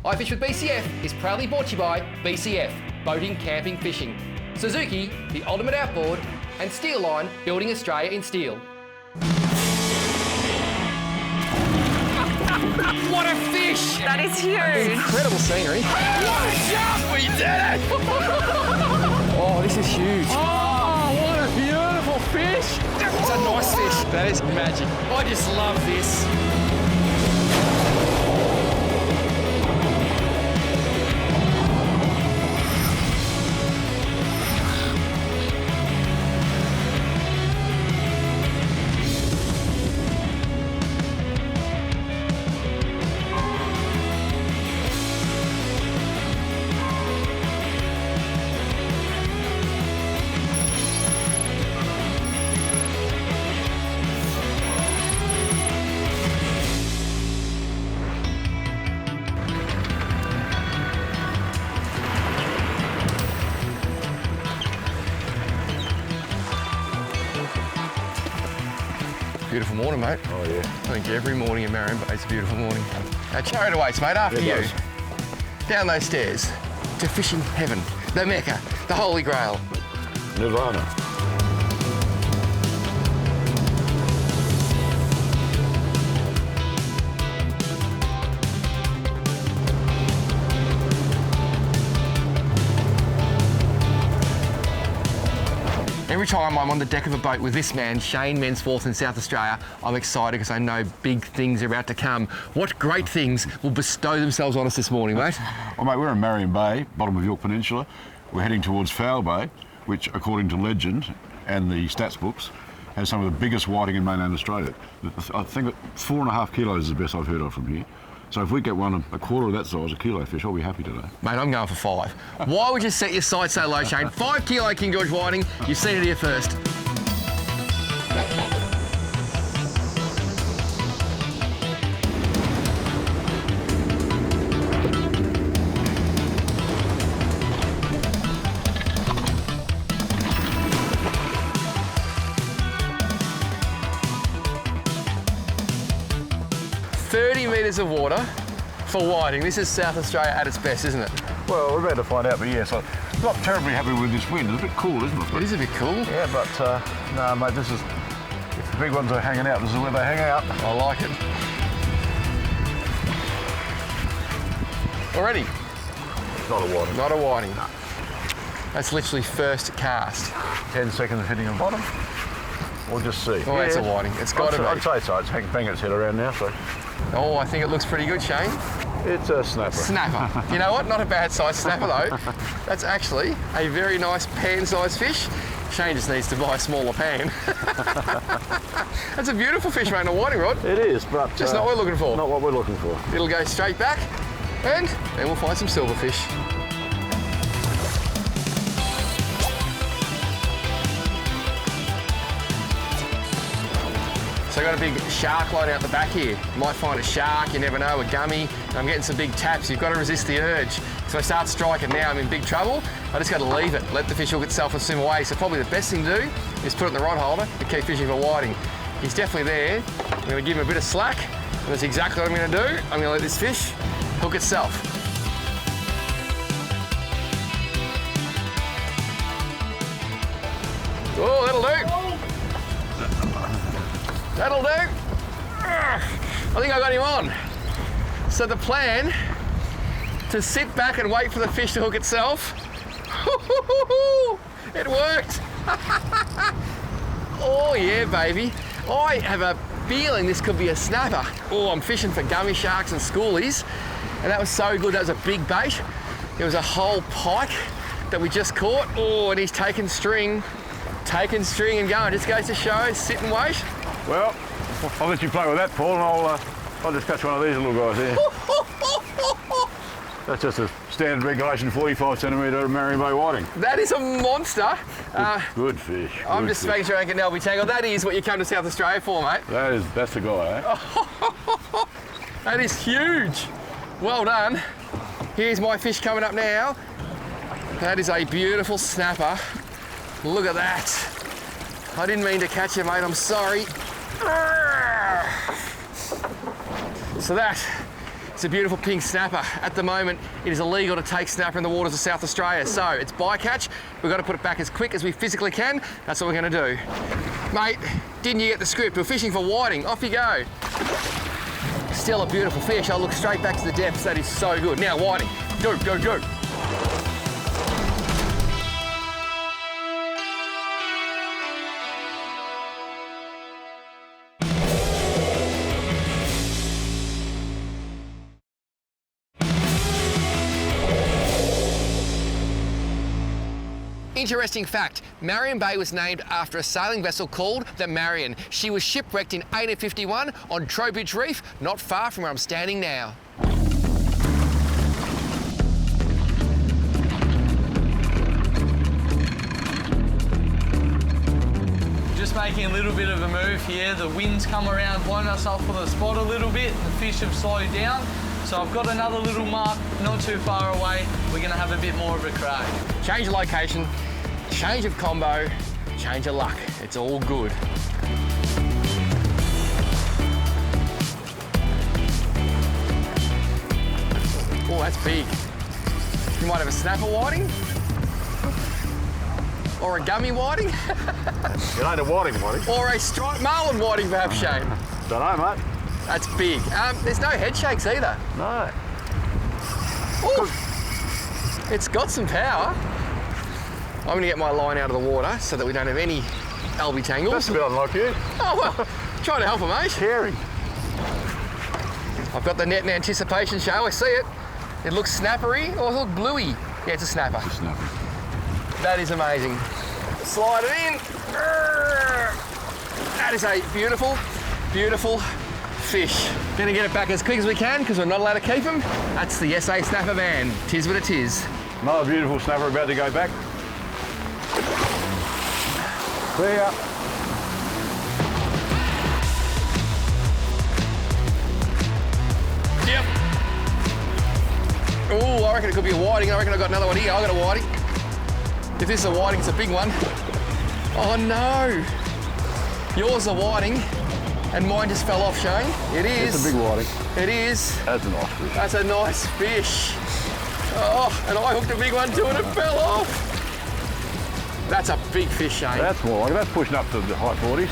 I Fish with BCF is proudly brought to you by BCF, Boating, Camping, Fishing, Suzuki, the ultimate outboard, and Steel Line, building Australia in steel. What a fish! That is huge. Incredible scenery. What a shark! We did it! Oh, this is huge. Oh, what a beautiful fish! It's a nice fish. That is magic. I just love this. Beautiful morning, mate. Oh, yeah. I think every morning in Marion Bay is a beautiful morning. Now, chariot awaits, mate, after you. Does. Down those stairs to fishing heaven, the Mecca, the Holy Grail. Nirvana. Every time I'm on the deck of a boat with this man, Shane Mensforth in South Australia, I'm excited because I know big things are about to come. What great things will bestow themselves on us this morning, mate? Well, mate, we're in Marion Bay, bottom of York Peninsula. We're heading towards Foul Bay, which, according to legend and the stats books, has some of the biggest whiting in mainland Australia. I think that 4.5 kilos is the best I've heard of from here. So if we get one a quarter of that size, a kilo fish, I'll be happy today. Mate, I'm going for 5. Why would you set your sights so low, Shane? 5 kilo King George whiting. You've seen it here first. Of water for whiting. This is South Australia at its best, isn't it? Well, we're about to find out, but yes, I'm not terribly happy with this wind. It's a bit cool, isn't it? It is a bit cool. Yeah, but no, mate, this is, if the big ones are hanging out, this is where they hang out. I like it. Already? Not a whiting. Not a whiting. No. That's literally first cast. 10 seconds of hitting the bottom. We'll just see. Oh, that's a whiting. It's got to be. I'd say so. It's banging its head around now, so. Oh, I think it looks pretty good, Shane. It's a snapper. Snapper. You know what? Not a bad size snapper, though. That's actually a very nice pan-sized fish. Shane just needs to buy a smaller pan. That's a beautiful fish, mate, a whiting rod. It is, but... Just not what we're looking for. Not what we're looking for. It'll go straight back, and then we'll find some silverfish. So I've got a big shark line out the back here. You might find a shark, you never know, a gummy. I'm getting some big taps. You've got to resist the urge. So I start striking now, I'm in big trouble. I just got to leave it, let the fish hook itself and swim away. So probably the best thing to do is put it in the rod holder and keep fishing for whiting. He's definitely there. I'm going to give him a bit of slack, and that's exactly what I'm going to do. I'm going to let this fish hook itself. Oh, that'll do. That'll do. I think I got him on. So the plan, to sit back and wait for the fish to hook itself. It worked. Oh yeah, baby. I have a feeling this could be a snapper. Oh, I'm fishing for gummy sharks and schoolies, and that was so good. That was a big bait. It was a whole pike that we just caught. Oh, and he's taking string and going. Just goes to show, sit and wait. Well, I'll let you play with that, Paul, and I'll just catch one of these little guys here. That's just a standard regulation 45 centimetre Marion Bay whiting. That is a monster. Good fish. I'm just making sure I can be tangled. That is what you come to South Australia for, mate. That's the guy, eh? That is huge. Well done. Here's my fish coming up now. That is a beautiful snapper. Look at that. I didn't mean to catch you, mate. I'm sorry. So that It's a beautiful pink snapper. At the moment, it is illegal to take snapper in the waters of South Australia. So it's bycatch. We've got to put it back as quick as we physically can. That's what we're going to do. Mate, didn't you get the script? We're fishing for whiting. Off you go. Still a beautiful fish. I'll look straight back to the depths. That is so good. Now whiting. Go, go, go. Interesting fact, Marion Bay was named after a sailing vessel called the Marion. She was shipwrecked in 1851 on Trowbridge Reef, not far from where I'm standing now. Just making a little bit of a move here. The wind's come around, blown us off of the spot a little bit. The fish have slowed down. So I've got another little mark, not too far away. We're gonna have a bit more of a crack. Change of location, change of combo, change of luck. It's all good. Oh, that's big. You might have a snapper whiting. Or a gummy whiting. It ain't a whiting. Or a striped marlin whiting perhaps, Shane. Don't know, mate. That's big. There's no head shakes either. No. Ooh. It's got some power. I'm going to get my line out of the water so that we don't have any alby tangles. That's a bit unlike you. Oh, well, trying to help her, mate. Caring. I've got the net in anticipation, show. I see it. It looks snappery or it looks bluey. Yeah, it's a snapper. It's a snapper. That is amazing. Slide it in. That is a beautiful, beautiful fish. Gonna get it back as quick as we can because we're not allowed to keep them. That's the SA snapper van. Tis what it is. Another beautiful snapper about to go back. Clear. Yep. Oh, I reckon it could be a whiting. I reckon I've got another one here. I got a whiting. If this is a whiting, it's a big one. Oh no. Yours is a whiting. And mine just fell off, Shane. It is. It's a big whiting. It is. That's a nice fish. That's a nice fish. Oh, and I hooked a big one too and it fell off. That's a big fish, Shane. That's more like it. That's pushing up to the high 40s.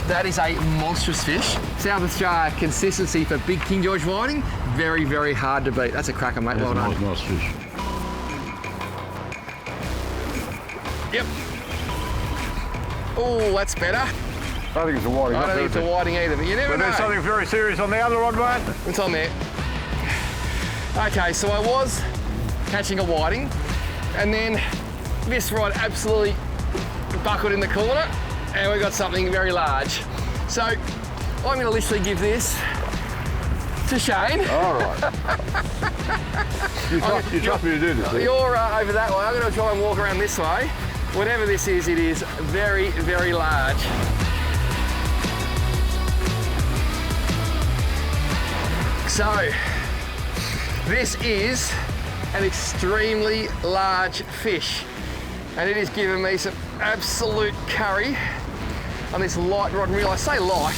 That is a monstrous fish. South Australia consistency for big King George whiting, very, very hard to beat. That's a cracker, mate. Well done. Nice fish. Yep. Oh, that's better. I think it's a whiting. I don't think it's a whiting either, but you never know. There's something very serious on the other rod, mate. It's on there. Okay, so I was catching a whiting, and then this rod absolutely buckled in the corner, and we got something very large. So I'm going to literally give this to Shane. All right. you trust me to do this? You're over that way. I'm going to try and walk around this way. Whatever this is, it is very, very large. So, this is an extremely large fish, and it is giving me some absolute curry on this light rod and reel. I say light,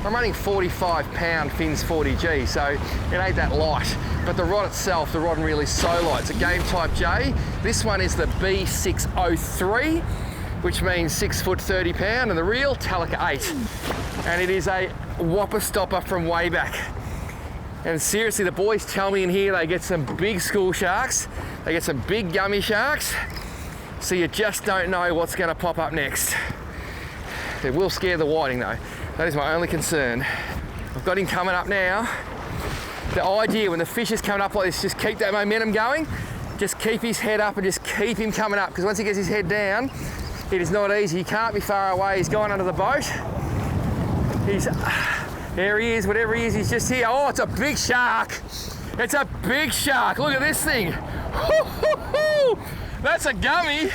I'm running 45 pound fins 40G, so it ain't that light. But the rod itself, the rod and reel is so light. It's a game type J. This one is the B603, which means 6 foot 30 pound, and the reel, Talica 8. And it is a whopper stopper from way back. And seriously, the boys tell me in here they get some big school sharks, they get some big gummy sharks, so you just don't know what's going to pop up next. It will scare the whiting though. That is my only concern. I've got him coming up now. The idea when the fish is coming up like this, just keep that momentum going, just keep his head up and just keep him coming up, because once he gets his head down, it is not easy. He can't be far away. He's gone under the boat. There he is, whatever he is, he's just here. Oh, it's a big shark. It's a big shark. Look at this thing. That's a gummy.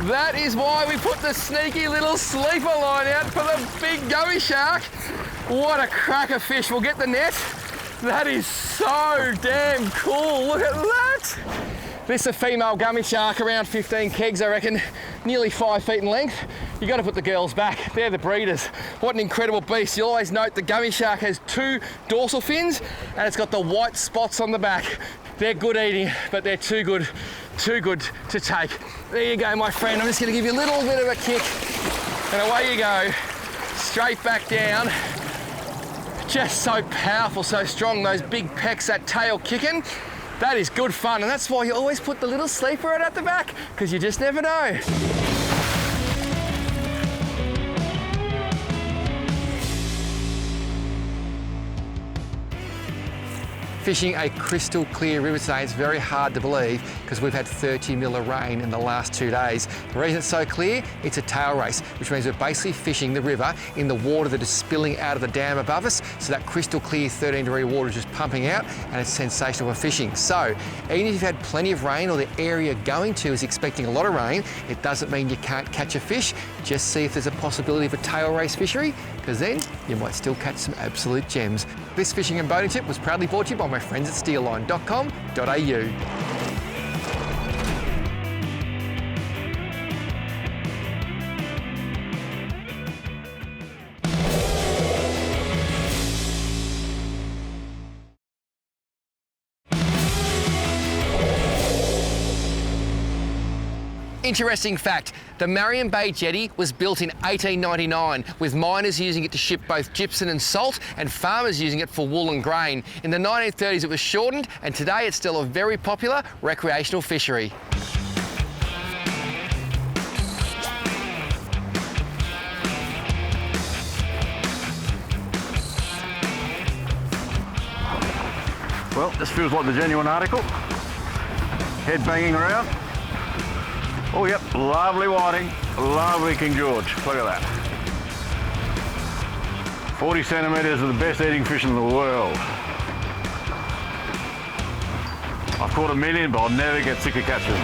That is why we put the sneaky little sleeper line out for the big gummy shark. What a cracker fish. We'll get the net. That is so damn cool. Look at that. This is a female gummy shark, around 15 kegs, I reckon. Nearly 5 feet in length. You got to put the girls back. They're the breeders. What an incredible beast. You'll always note the gummy shark has 2 dorsal fins and it's got the white spots on the back. They're good eating, but they're too good to take. There you go, my friend. I'm just going to give you a little bit of a kick and away you go. Straight back down. Just so powerful, so strong. Those big pecs, that tail kicking. That is good fun, and that's why you always put the little sleeper right at the back, because you just never know. Fishing a crystal clear river today is very hard to believe because we've had 30 mil of rain in the last 2 days. The reason it's so clear, it's a tail race, which means we're basically fishing the river in the water that is spilling out of the dam above us. So that crystal clear 13-degree water is just pumping out and it's sensational for fishing. So even if you've had plenty of rain or the area you're going to is expecting a lot of rain, it doesn't mean you can't catch a fish. Just see if there's a possibility of a tail race fishery, because then you might still catch some absolute gems. This fishing and boating tip was proudly brought to you by my friends at steelline.com.au. Interesting fact, the Marion Bay jetty was built in 1899 with miners using it to ship both gypsum and salt and farmers using it for wool and grain. In the 1930s it was shortened and today it's still a very popular recreational fishery. Well, this feels like the genuine article. Head banging around. Oh yep, lovely whiting, lovely King George. Look at that. 40 centimetres of the best eating fish in the world. I've caught a million, but I'll never get sick of catching them.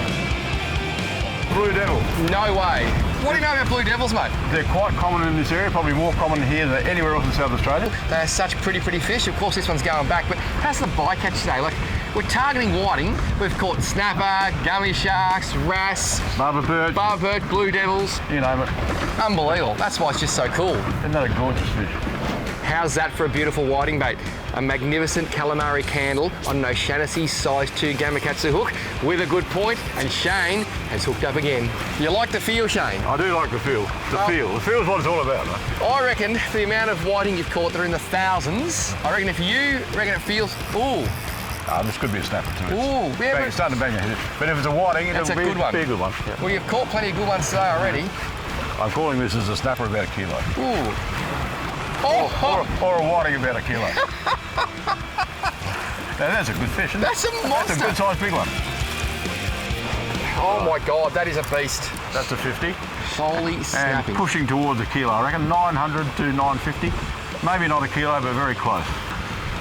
Blue devil. No way. What do you know about blue devils, mate? They're quite common in this area, probably more common here than anywhere else in South Australia. They're such pretty fish. Of course, this one's going back, but how's the bycatch today? Like, we're targeting whiting. We've caught snapper, gummy sharks, wrasse, Barber perch, blue devils. you name it. Unbelievable. That's why it's just so cool. Isn't that a gorgeous fish? How's that for a beautiful whiting bait? A magnificent calamari candle on an O'Shaughnessy size 2 Gamakatsu hook with a good point, and Shane has hooked up again. You like the feel, Shane? I do like the feel. The feel is what it's all about, mate. I reckon for the amount of whiting you've caught, they're in the thousands. I reckon if you reckon it feels, ooh. This could be a snapper too. Ooh, yeah, It's starting to bang your head. But if it's a whiting, it'll be a good one. Yeah. Well, you've caught plenty of good ones today already. I'm calling this as a snapper about a kilo. Ooh. Or a whiting about a kilo. Now that's a good fish, isn't it? That's a monster. That's a good sized big one. Oh my God, that is a beast. That's a 50. Holy snapping. And pushing towards a kilo, I reckon 900 to 950. Maybe not a kilo, but very close.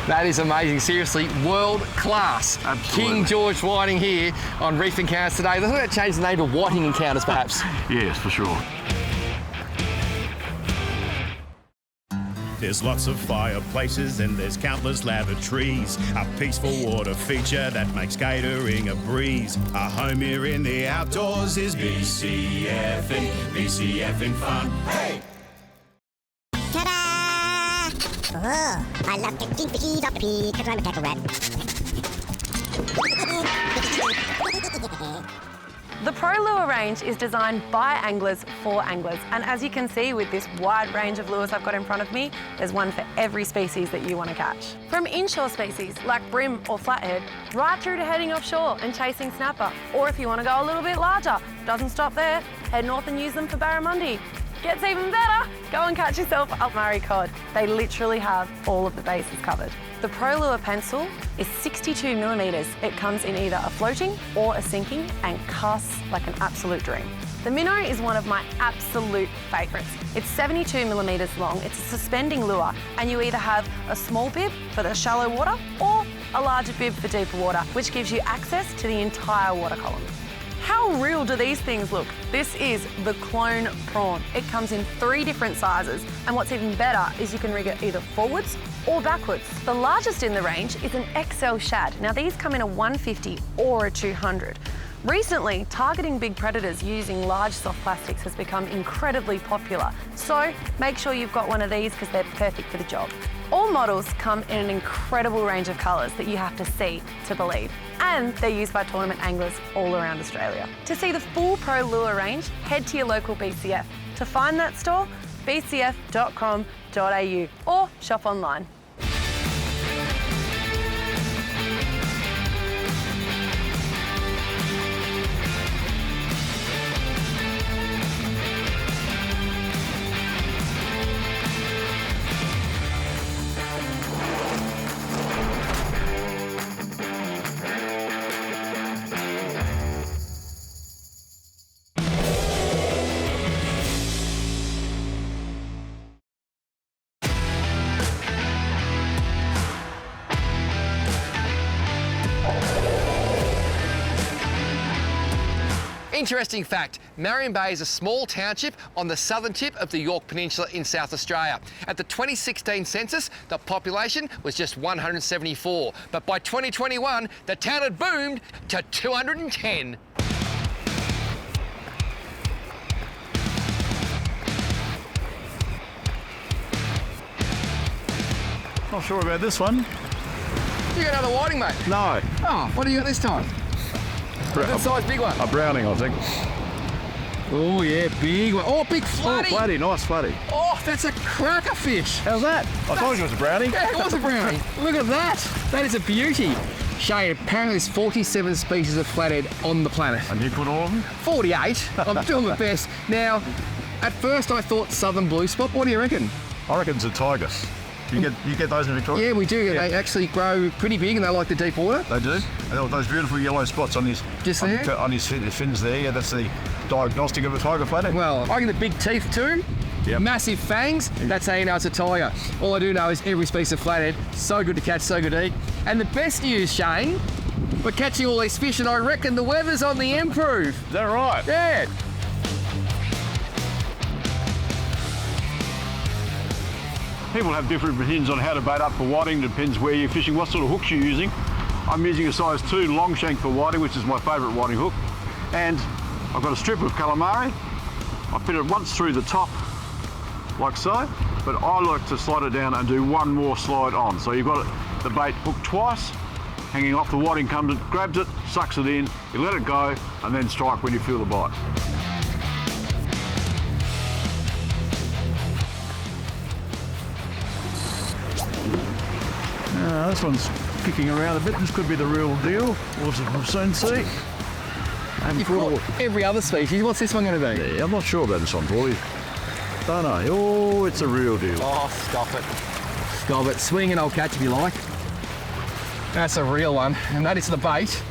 That is amazing, seriously, world class. Absolutely. King George whiting here on Reef Encounters today. They're going to change the name to Whiting Encounters, perhaps. Yes, for sure. There's lots of fireplaces and there's countless lavatories. A peaceful water feature that makes catering a breeze. Our home here in the outdoors is BCFing fun. Hey! Oh, I love catching fishies off the pea because I'm a tackle rat. The Pro Lure range is designed by anglers for anglers, and as you can see with this wide range of lures I've got in front of me, there's one for every species that you want to catch. From inshore species like brim or flathead, right through to heading offshore and chasing snapper, or if you want to go a little bit larger, doesn't stop there, head north and use them for barramundi. Gets even better, go and catch yourself a Murray cod. They literally have all of the bases covered. The Pro Lure pencil is 62 millimeters. It comes in either a floating or a sinking and casts like an absolute dream. The minnow is one of my absolute favorites. It's 72 millimeters long, it's a suspending lure, and you either have a small bib for the shallow water or a larger bib for deeper water, which gives you access to the entire water column. How real do these things look? This is the clone prawn. It comes in 3 different sizes, and what's even better is you can rig it either forwards or backwards. The largest in the range is an XL shad. Now these come in a 150 or a 200. Recently, targeting big predators using large soft plastics has become incredibly popular. So make sure you've got one of these because they're perfect for the job. All models come in an incredible range of colours that you have to see to believe. And they're used by tournament anglers all around Australia. To see the full pro lure range, head to your local BCF. To find that store, bcf.com.au or shop online. Interesting fact, Marion Bay is a small township on the southern tip of the Yorke Peninsula in South Australia. At the 2016 census, the population was just 174, but by 2021, the town had boomed to 210. Not sure about this one. You got another whiting, mate? No. Oh, what do you got this time? That size big one. A browning, I think. Oh yeah, big one. Oh, big flatty. Oh, flatty, nice flatty. Oh, that's a cracker fish. How's that? I told you it was a brownie. Yeah, it was a brownie. Look at that. That is a beauty. Shane, apparently there's 47 species of flathead on the planet. And you put all of them? 48. I'm doing my best. Now, at first I thought southern blue spot. What do you reckon? I reckon it's a tigers. You get those in Victoria? Yeah, we do. Yeah. They actually grow pretty big and they like the deep water. They do. And those beautiful yellow spots on his on his fins there. Yeah, that's the diagnostic of a tiger flathead. Well, I reckon the big teeth too. Yep. Massive fangs. That's how you know it's a tiger. All I do know is every species of flathead, so good to catch, so good to eat. And the best news, Shane, we're catching all these fish and I reckon the weather's on the improve. Is that right? Yeah. People have different opinions on how to bait up for whiting. Depends where you're fishing, what sort of hooks you're using. I'm using a size 2 long shank for whiting, which is my favourite whiting hook. And I've got a strip of calamari. I put it once through the top, like so, but I like to slide it down and do one more slide on. So you've got the bait hooked twice, hanging off, the whiting comes, it grabs it, sucks it in, you let it go, and then strike when you feel the bite. This one's kicking around a bit. This could be the real deal. We'll soon see. You've caught every other species. What's this one going to be? Yeah, I'm not sure about this one, Paulie. Don't know. Oh, it's a real deal. Oh, stop it. Stop it. Swing and I'll catch if you like. That's a real one. And that is the bait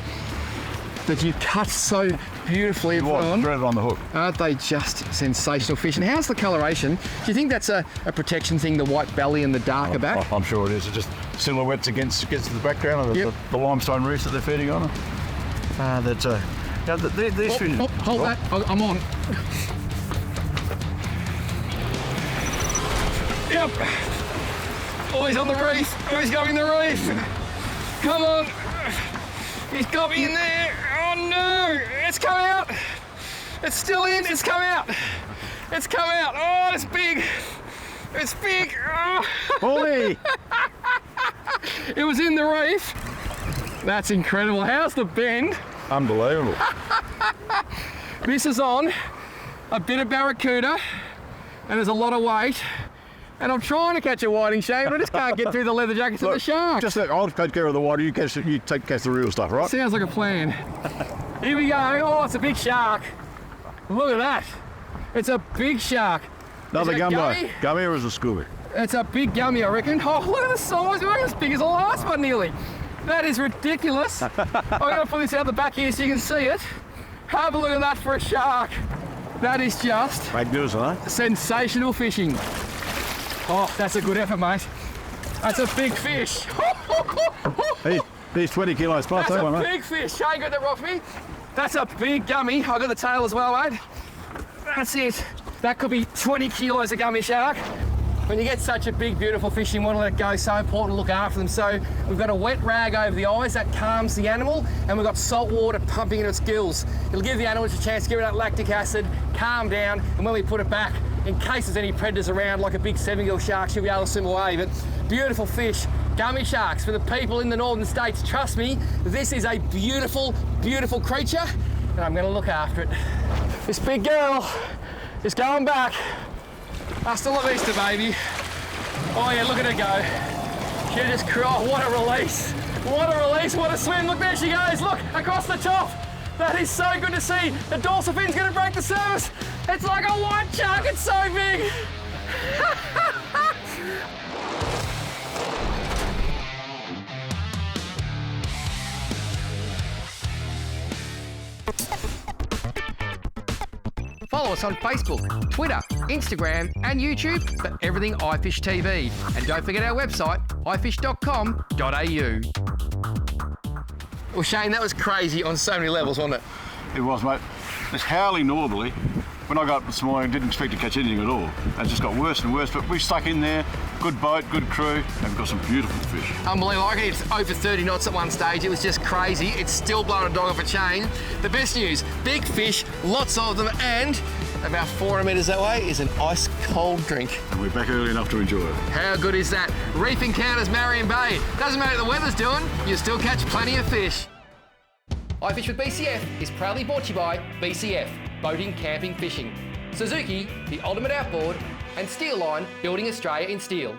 that you cut so beautifully on. Thread it on the hook. Aren't they just sensational fish? And how's the coloration? Do you think that's a protection thing, the white belly and the darker back? I'm sure it is. It just silhouettes against the background of the limestone reefs that they're feeding on. These fish. Hold that. I'm on. Yep. Oh, he's on the reef. Oh, he's going in the reef. Come on. He's got me in there. Oh no, it's come out. It's still in, it's come out. It's come out. Oh, it's big. It's big. Oh. Holy. It was in the reef. That's incredible. How's the bend? Unbelievable. This is on a bit of barracuda and there's a lot of weight. And I'm trying to catch a whiting, Shane, but I just can't get through the leather jackets of the sharks. I'll take care of the whiting, you catch the real stuff, right? Sounds like a plan. Here we go. Oh, it's a big shark. Look at that. It's a big shark. Another gummy? Gummy or is it a scooby? It's a big gummy, I reckon. Oh, look at the size. It's as big as the last one, nearly. That is ridiculous. I'm going to put this out the back here so you can see it. Have a look at that for a shark. That is just magnificent, sensational fishing. Oh, that's a good effort, mate. That's a big fish. He's 20 kilos plus. That's a big fish. Shane got that off me. That's a big gummy. I got the tail as well, mate. That's it. That could be 20 kilos of gummy shark. When you get such a big, beautiful fish, you want to let it go. So important to look after them. So we've got a wet rag over the eyes that calms the animal, and we've got salt water pumping into its gills. It'll give the animals a chance to get rid of that lactic acid, calm down, and when we put it back, in case there's any predators around, like a big 7-gill shark, she'll be able to swim away. But beautiful fish, gummy sharks. For the people in the northern states, trust me, this is a beautiful, beautiful creature, and I'm going to look after it. This big girl is going back. Hasta la vista, baby. Oh yeah, look at her go. She just cried. What a release. What a release, what a swim. Look, there she goes. Look, across the top. That is so good to see. The dorsal fin's going to break the surface. It's like a white shark. It's so big. Follow us on Facebook, Twitter, Instagram and YouTube for everything IFISHTV. And don't forget our website, ifish.com.au. Well, Shane, that was crazy on so many levels, wasn't it? It was, mate. It's howling normally. When I got up this morning, didn't expect to catch anything at all. It just got worse and worse, but we stuck in there. Good boat, good crew, and we've got some beautiful fish. Unbelievable. I reckon it's over 30 knots at one stage. It was just crazy. It's still blowing a dog off a chain. The best news, big fish, lots of them, and about 400 metres that way is an ice cold drink. And we're back early enough to enjoy it. How good is that? Reef Encounters Marion Bay. Doesn't matter what the weather's doing, you still catch plenty of fish. iFish with BCF is proudly brought to you by BCF, Boating, Camping, Fishing, Suzuki, the ultimate outboard, and Steel Line, building Australia in steel.